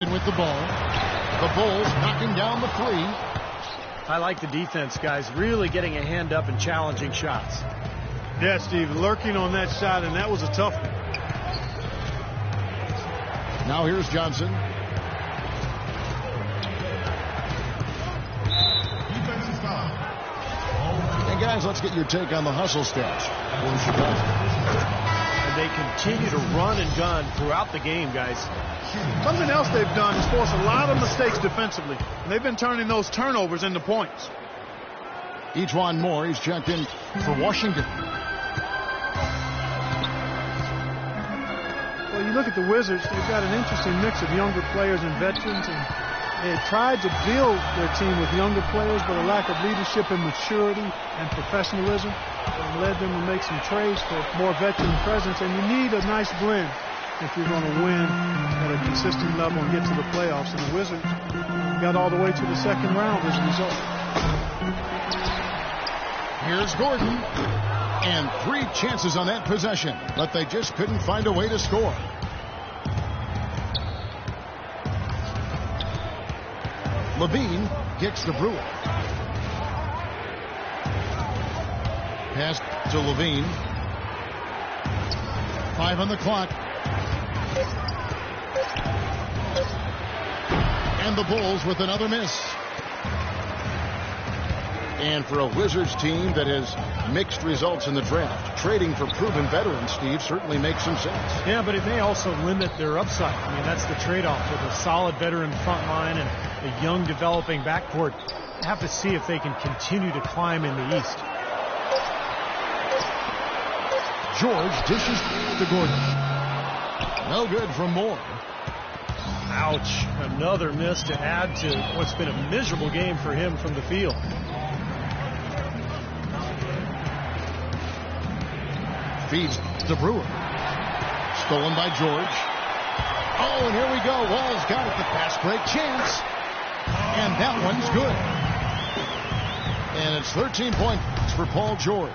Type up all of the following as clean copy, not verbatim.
With the ball, the Bulls knocking down the three. I like the defense, guys, really getting a hand up and challenging shots. Yeah, Steve, lurking on that shot, and that was a tough one. Now here's Johnson. Defensive foul. And guys, let's get your take on the hustle stats for Chicago. And they continue to run and gun throughout the game, guys. Something else they've done is force a lot of mistakes defensively. And they've been turning those turnovers into points. Ejuan Moore, he's checked in for Washington. Well, you look at the Wizards, they've got an interesting mix of younger players and veterans. And they had tried to build their team with younger players, but a lack of leadership and maturity and professionalism led them to make some trades for more veteran presence. And you need a nice blend if you're going to win at a consistent level and get to the playoffs. And the Wizards got all the way to the second round as a result. Here's Gordon. And 3 chances on that possession, but they just couldn't find a way to score. Levine kicks to Brewer. Pass to Levine. 5 on the clock. And the Bulls with another miss. And for a Wizards team that has mixed results in the draft, trading for proven veterans, Steve, certainly makes some sense. Yeah, but it may also limit their upside. I mean, that's the trade-off with a solid veteran front line and a young developing backcourt. Have to see if they can continue to climb in the East. George dishes to Gordon. No good from Moore. Ouch. Another miss to add to what's been a miserable game for him from the field. Feeds to Brewer. Stolen by George. Oh, and here we go. Wall's got it. The fast break chance. And that one's good. And it's 13 points for Paul George.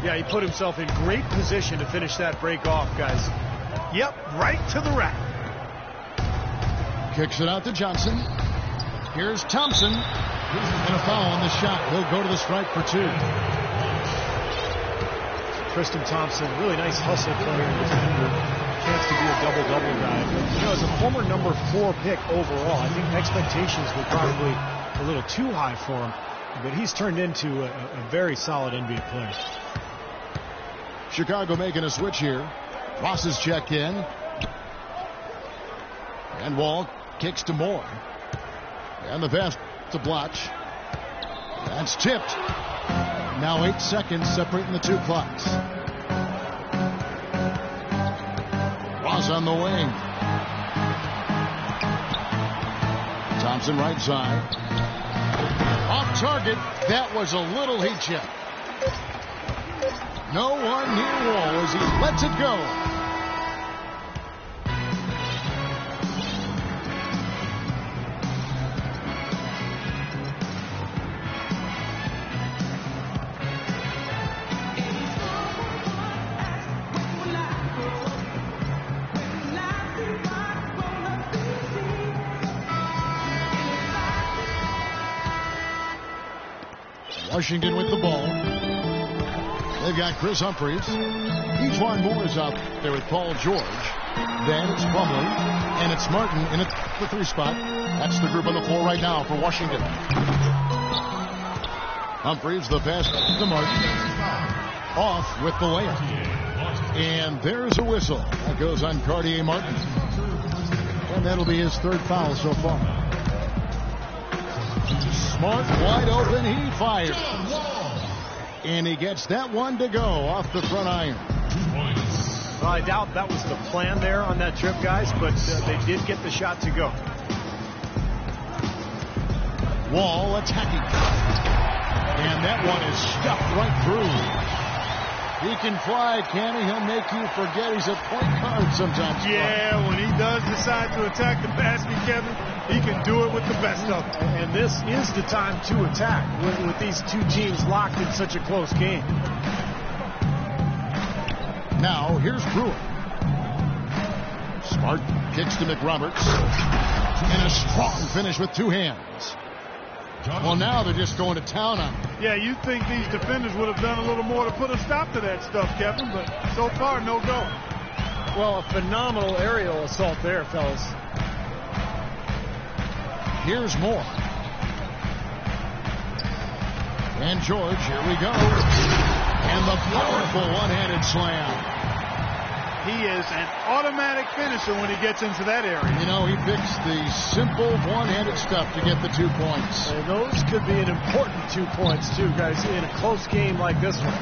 Yeah, he put himself in great position to finish that break off, guys. Yep, right to the rack. Kicks it out to Johnson. Here's Thompson. And a foul on the shot. He'll go to the strike for 2. Tristan Thompson, really nice hustle player in Denver. Chance to be a double-double guy. But, you know, as a former number 4 pick overall, I think expectations were probably a little too high for him. But he's turned into a very solid NBA player. Chicago making a switch here. Ross is checked in. And Wall kicks to Moore. And the pass to Blotch. That's tipped. Now 8 seconds separating the 2 clocks. Ross on the wing. Thompson right side. Off target. That was a little heat check. No one near Wall as he lets it go. Washington with the ball. They've got Chris Humphries. Ejuan Moore is out there with Paul George. Then it's Plumlee. And it's Martin in the 3 spot. That's the group on the floor right now for Washington. Humphries, the pass to Martin. Off with the layup. And there's a whistle. That goes on Cartier Martin. And that'll be his 3rd foul so far. Smart, wide open, he fires. And he gets that one to go off the front iron. Well, I doubt that was the plan there on that trip, guys, but they did get the shot to go. Wall attacking. And that one is stuffed right through. He can fly, can he? He'll make you forget he's a point guard sometimes. Yeah, when he does decide to attack the basket, Kevin, he can do it with the best of them. And this is the time to attack with these 2 teams locked in such a close game. Now, here's Brewer. Smart kicks to McRoberts. And a strong finish with two hands. Well, now they're just going to town on him. Yeah, you'd think these defenders would have done a little more to put a stop to that stuff, Kevin, but so far, no go. Well, a phenomenal aerial assault there, fellas. Here's more. And George, here we go. And the powerful one-handed slam. He is an automatic finisher when he gets into that area. You know, he picks the simple one-handed stuff to get the 2 points. And those could be an important 2 points, too, guys, in a close game like this one.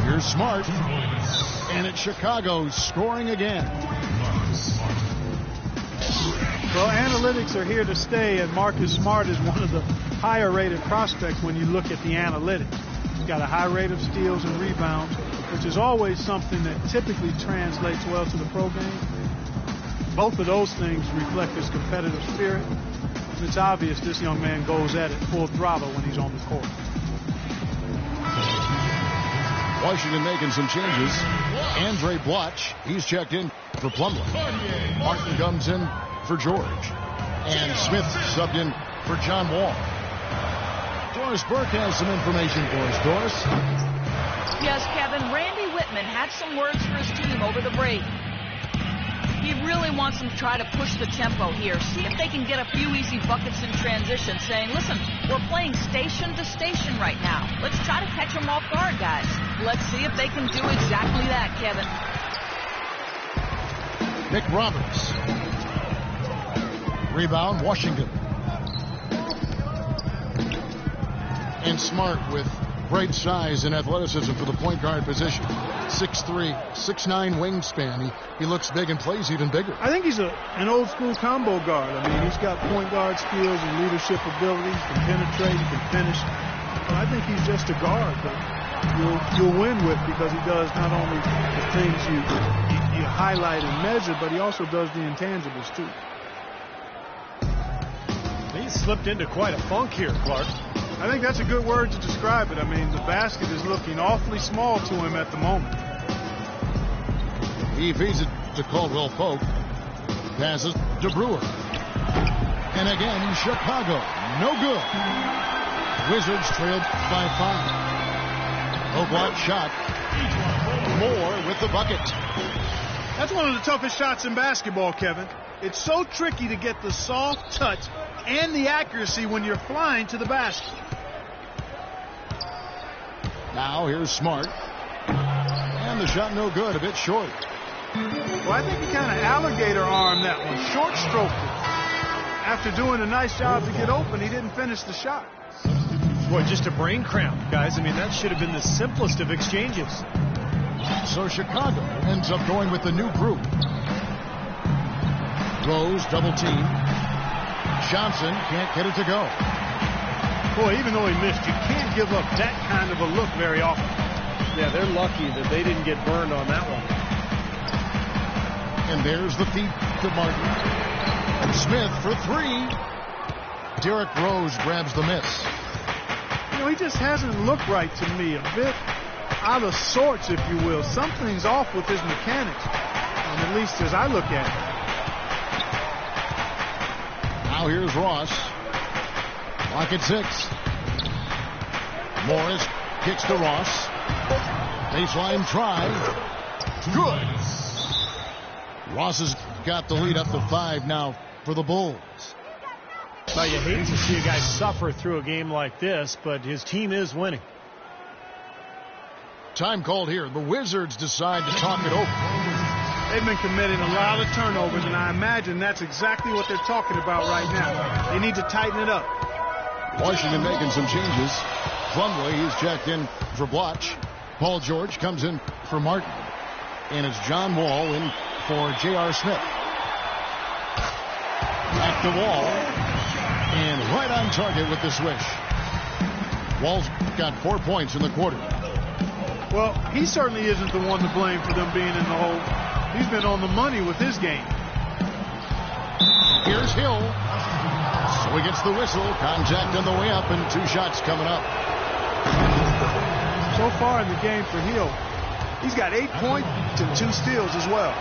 Here's Smart. And it's Chicago scoring again. Well, analytics are here to stay, and Marcus Smart is one of the higher-rated prospects when you look at the analytics. He's got a high rate of steals and rebounds, which is always something that typically translates well to the pro game. Both of those things reflect his competitive spirit. And it's obvious this young man goes at it full throttle when he's on the court. Washington making some changes. Andre Bloch, he's checked in for Plumlee. Martin comes in for George. And Smith subbed in for John Wall. Doris Burke has some information for us. Doris? Yes, Kevin, Randy Whitman had some words for his team over the break. He really wants them to try to push the tempo here, see if they can get a few easy buckets in transition, saying, listen, we're playing station to station right now. Let's try to catch them off guard, guys. Let's see if they can do exactly that, Kevin. McRoberts. Rebound, Washington. And Smart with great size and athleticism for the point guard position. 6'3", 6'9" wingspan. He looks big and plays even bigger. I think he's an old-school combo guard. I mean, he's got point guard skills and leadership abilities. He can penetrate, he can finish. I think he's just a guard that you'll win with because he does not only the things you highlight and measure, but he also does the intangibles, too. He slipped into quite a funk here, Clark. I think that's a good word to describe it. I mean, the basket is looking awfully small to him at the moment. He feeds it to Caldwell Pope. Passes to Brewer. And again, Chicago. No good. Wizards trailed by 5. Oakland shot. Moore with the bucket. That's one of the toughest shots in basketball, Kevin. It's so tricky to get the soft touch and the accuracy when you're flying to the basket. Now here's Smart. And the shot no good, a bit short. Well, I think he kind of alligator armed that one, short stroked it. After doing a nice job to get open, he didn't finish the shot. Boy, just a brain cramp, guys. I mean, that should have been the simplest of exchanges. So Chicago ends up going with the new group. Rose double team. Johnson can't get it to go. Boy, even though he missed, you can't give up that kind of a look very often. Yeah, they're lucky that they didn't get burned on that one. And there's the feed to Martin. And Smith for 3. Derrick Rose grabs the miss. You know, he just hasn't looked right to me. A bit out of sorts, if you will. Something's off with his mechanics, at least as I look at it. Now here's Ross. Clock at 6. Morris kicks to Ross. Baseline try. Good. Ross has got the lead up to 5 now for the Bulls. Well, you hate to see a guy suffer through a game like this, but his team is winning. Time called here. The Wizards decide to talk it over. They've been committing a lot of turnovers, and I imagine that's exactly what they're talking about right now. They need to tighten it up. Washington making some changes. Plumlee, he's checked in for Bloch. Paul George comes in for Martin. And it's John Wall in for J.R. Smith. Back to Wall. And right on target with the swish. Wall's got 4 points in the quarter. Well, he certainly isn't the one to blame for them being in the hole. He's been on the money with his game. Here's Hill. So he gets the whistle. Contact on the way up and 2 shots coming up. So far in the game for Hill, He's got 8 points and 2 steals as well.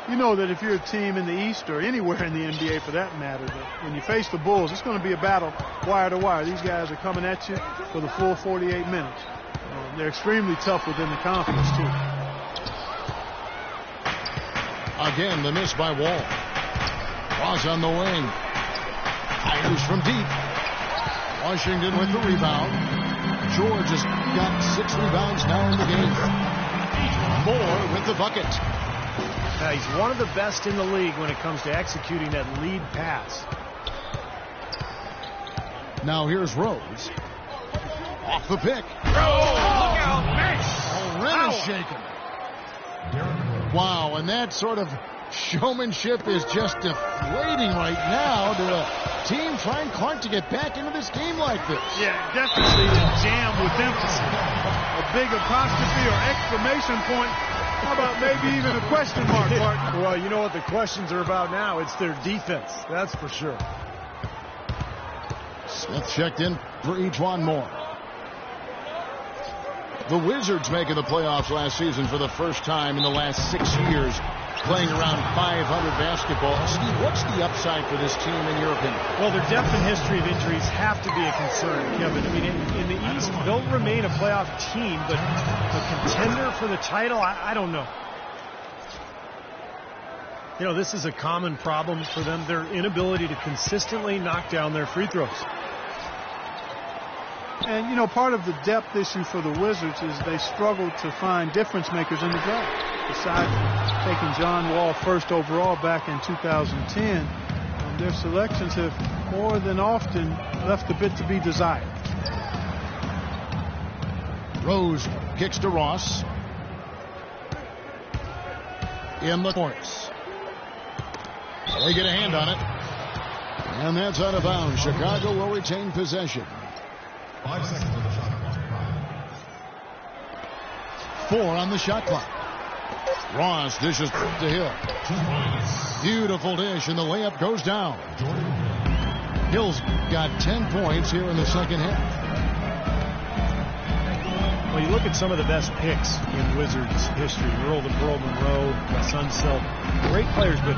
You know that if you're a team in the East or anywhere in the NBA for that matter, that when you face the Bulls, it's going to be a battle wire to wire. These guys are coming at you for the full 48 minutes. They're extremely tough within the conference, too. Again, the miss by Wall. Ross on the wing. Fires from deep. Washington with the rebound. George has got 6 rebounds now in the game. Moore with the bucket. Now, he's one of the best in the league when it comes to executing that lead pass. Now here's Rose. Off the pick. Look out. Already shaken. Wow, and that sort of showmanship is just deflating right now to a team trying Clark to get back into this game like this. Yeah, definitely a jam with emphasis. A big apostrophe or exclamation point. How about maybe even a question mark, Clark? Well, you know what the questions are about now. It's their defense. That's for sure. Smith checked in for XXI Moore. The Wizards making the playoffs last season for the first time in the last 6 years, playing around 500 basketball. Steve, what's the upside for this team in your opinion? Well, their depth and history of injuries have to be a concern, Kevin. I mean, in the East, they'll remain a playoff team, but a contender for the title, I don't know. You know, this is a common problem for them, their inability to consistently knock down their free throws. And, you know, part of the depth issue for the Wizards is they struggle to find difference makers in the draft. Besides taking John Wall first overall back in 2010, their selections have more than often left a bit to be desired. Rose kicks to Ross. In the courts. They get a hand on it. And that's out of bounds. Chicago will retain possession. 5 seconds on the shot clock. 4 on the shot clock. Ross dishes to Hill. Beautiful dish, and the layup goes down. Hill's got 10 points here in the second half. Well, you look at some of the best picks in Wizards history. Earl Monroe, Wes Unseld, great players, but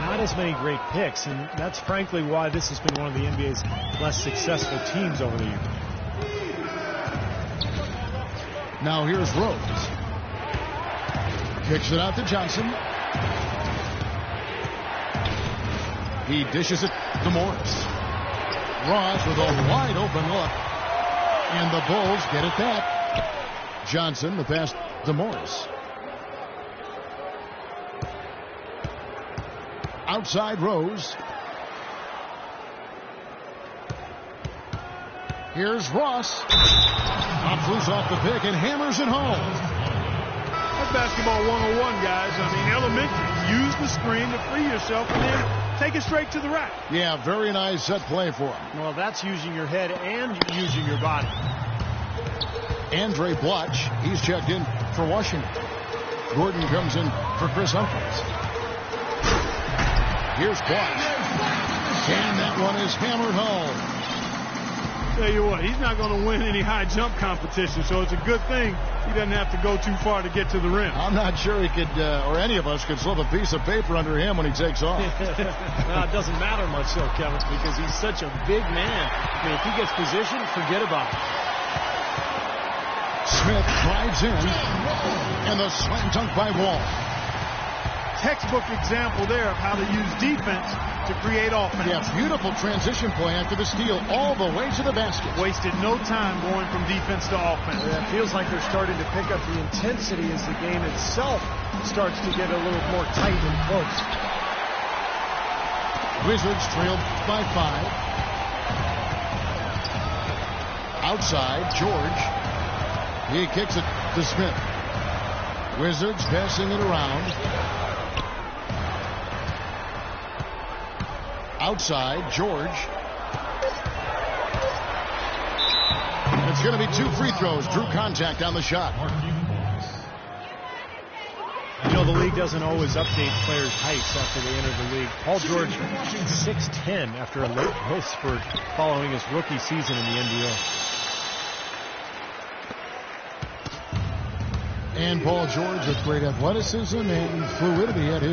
not as many great picks. And that's frankly why this has been one of the NBA's less successful teams over the years. Now here's Rose. Kicks it out to Johnson. He dishes it to Morris. Ross with a wide open look. And the Bulls get it back. Johnson, the pass to Morris. Outside Rose. Here's Ross. Pops loose off the pick and hammers it home. That's basketball 101, guys. I mean, elementary. Use the screen to free yourself and then take it straight to the rack. Yeah, very nice set play for him. Well, that's using your head and using your body. Andre Blotch, he's checked in for Washington. Gordon comes in for Chris Humphries. Here's Blotch. And that one is hammered home. Tell you what, he's not going to win any high jump competition, so it's a good thing he doesn't have to go too far to get to the rim. I'm not sure he could, or any of us could slip a piece of paper under him when he takes off. Well, it doesn't matter much, though, Kevin, because he's such a big man. I mean, if he gets positioned, forget about it. Smith drives in, and the slam dunk by Wall. Textbook example there of how to use defense to create offense. Yeah, beautiful transition play after the steal all the way to the basket. Wasted no time going from defense to offense. Yeah, it feels like they're starting to pick up the intensity as the game itself starts to get a little more tight and close. Wizards trailed by 5. Outside, George. He kicks it to Smith. Wizards passing it around. Outside, George. It's going to be 2 free throws. Drew contact on the shot. You know, the league doesn't always update players' heights after they enter the league. Paul George, 6'10" after a late growth spurt following his rookie season in the NBA. And Paul George with great athleticism and fluidity at his